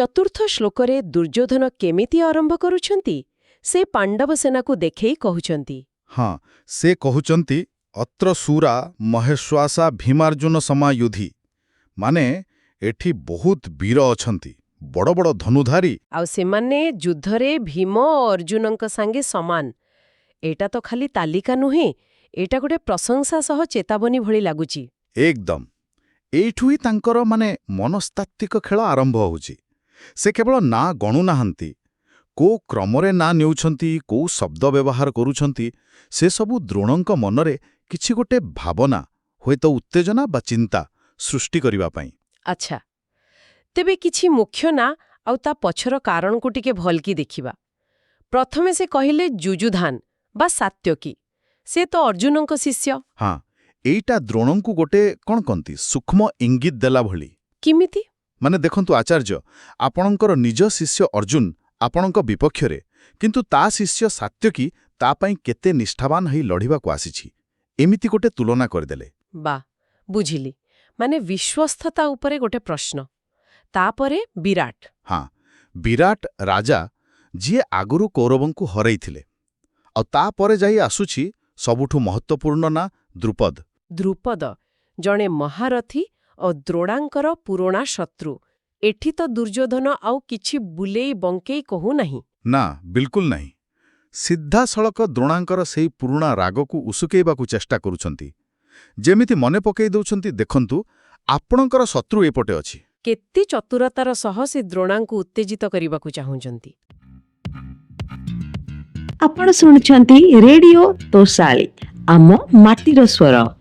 ଚତୁର୍ଥ ଶ୍ଲୋକରେ ଦୁର୍ଯ୍ୟୋଧନ କେମିତି ଆରମ୍ଭ କରୁଛନ୍ତି ସେ ପାଣ୍ଡବ ସେନାକୁ ଦେଖେଇ କହୁଛନ୍ତି। ହଁ, ସେ କହୁଛନ୍ତି ଅତ୍ର ଶୂରା ମହେଶ୍ୱାସା ଭୀମାର୍ଜୁନ ସମାୟୁଧି, ମାନେ ଏଠି ବହୁତ ବୀର ଅଛନ୍ତି, ବଡ଼ ବଡ଼ ଧନୁଧାରୀ। ଆଉ ସେମାନେ ଯୁଦ୍ଧରେ ଭୀମ ଓ ଅର୍ଜୁନଙ୍କ ସାଙ୍ଗେ ସମାନ। ଏଇଟା ତ ଖାଲି ତାଲିକା ନୁହେଁ, ଏଇଟା ଗୋଟେ ପ୍ରଶଂସା ସହ ଚେତାବନୀ ଭଳି ଲାଗୁଛି। ଏକଦମ। ଏଇଠୁ ହିଁ ତାଙ୍କର ମନସ୍ତାତ୍ତ୍ୱିକ ଖେଳ ଆରମ୍ଭ ହେଉଛି। ସେ କେବଳ ନାଁ ଗଣୁନାହାନ୍ତି, କୋଉ କ୍ରମରେ ନାଁ ନେଉଛନ୍ତି, କୋଉ ଶବ୍ଦ ବ୍ୟବହାର କରୁଛନ୍ତି, ସେସବୁ ଦ୍ରୋଣଙ୍କ ମନରେ କିଛି ଗୋଟେ ଭାବନା, ହୁଏତ ଉତ୍ତେଜନା ବା ଚିନ୍ତା ସୃଷ୍ଟି କରିବା ପାଇଁ। ଆଚ୍ଛା, ତେବେ କିଛି ମୁଖ୍ୟ ନାଁ ଆଉ ତା ପଛର କାରଣକୁ ଟିକେ ଭଲକି ଦେଖିବା। ପ୍ରଥମେ ସେ କହିଲେ ଯୁଯୁଧାନ ବା ସାତ୍ୟକୀ। ସେ ତ ଅର୍ଜୁନଙ୍କ ଶିଷ୍ୟ। ହଁ, ଏଇଟା ଦ୍ରୋଣଙ୍କୁ ଗୋଟେ କ'ଣ କହନ୍ତି ସୂକ୍ଷ୍ମ ଇଙ୍ଗିତ ଦେଲା ଭଳି। କିମିତି? ଦେଖନ୍ତୁ ଆଚାର୍ଯ୍ୟ, ଆପଣଙ୍କର ନିଜ ଶିଷ୍ୟ ଅର୍ଜୁନ ଆପଣଙ୍କ ବିପକ୍ଷରେ, କିନ୍ତୁ ତା ଶିଷ୍ୟ ସାତ୍ୟକୀ ତା ପାଇଁ କେତେ ନିଷ୍ଠାବାନ ହେଇ ଲଢ଼ିବାକୁ ଆସିଛି, ଏମିତି ଗୋଟେ ତୁଳନା କରିଦେଲେ। ବା, ବୁଝିଲି। ବିଶ୍ୱସ୍ତତା ଉପରେ ଗୋଟେ ପ୍ରଶ୍ନ। ତାପରେ ବିରାଟ। ହଁ, ବିରାଟ ରାଜା, ଯିଏ ଆଗରୁ କୌରବଙ୍କୁ ହରେଇଥିଲେ। ଆଉ ତାପରେ ଯାଇ ଆସୁଛି ସବୁଠୁ ମହତ୍ତ୍ୱପୂର୍ଣ୍ଣ ନା ଦ୍ରୁପଦ। ଦ୍ରୁପଦ ଜଣେ ମହାରଥୀ ଓ ଦ୍ରୋଣାଙ୍କର ପୁରୁଣା ଶତ୍ରୁ। ଏଠି ତ ଦୁର୍ଯ୍ୟୋଧନ ଆଉ କିଛି ବୁଲେଇ ବଙ୍କେଇ କହୁନାହିଁ। ନା, ବିଲକୁଲ ନାହିଁ। ସିଧାସଳଖ ଦ୍ରୋଣାଙ୍କର ସେହି ପୁରୁଣା ରାଗକୁ ଉସୁକେଇବାକୁ ଚେଷ୍ଟା କରୁଛନ୍ତି। ଯେମିତି ମନେ ପକାଇ ଦେଉଛନ୍ତି, ଦେଖନ୍ତୁ ଆପଣଙ୍କର ଶତ୍ରୁ ଏପଟେ ଅଛି। କେତେ ଚତୁରତାର ସହ ସେ ଦ୍ରୋଣାଙ୍କୁ ଉତ୍ତେଜିତ କରିବାକୁ ଚାହୁଁଛନ୍ତି। ଆପଣ ଶୁଣୁଛନ୍ତି ରେଡିଓ ତୋଷାଳୀ, ଆମ ମାଟିର ସ୍ୱର।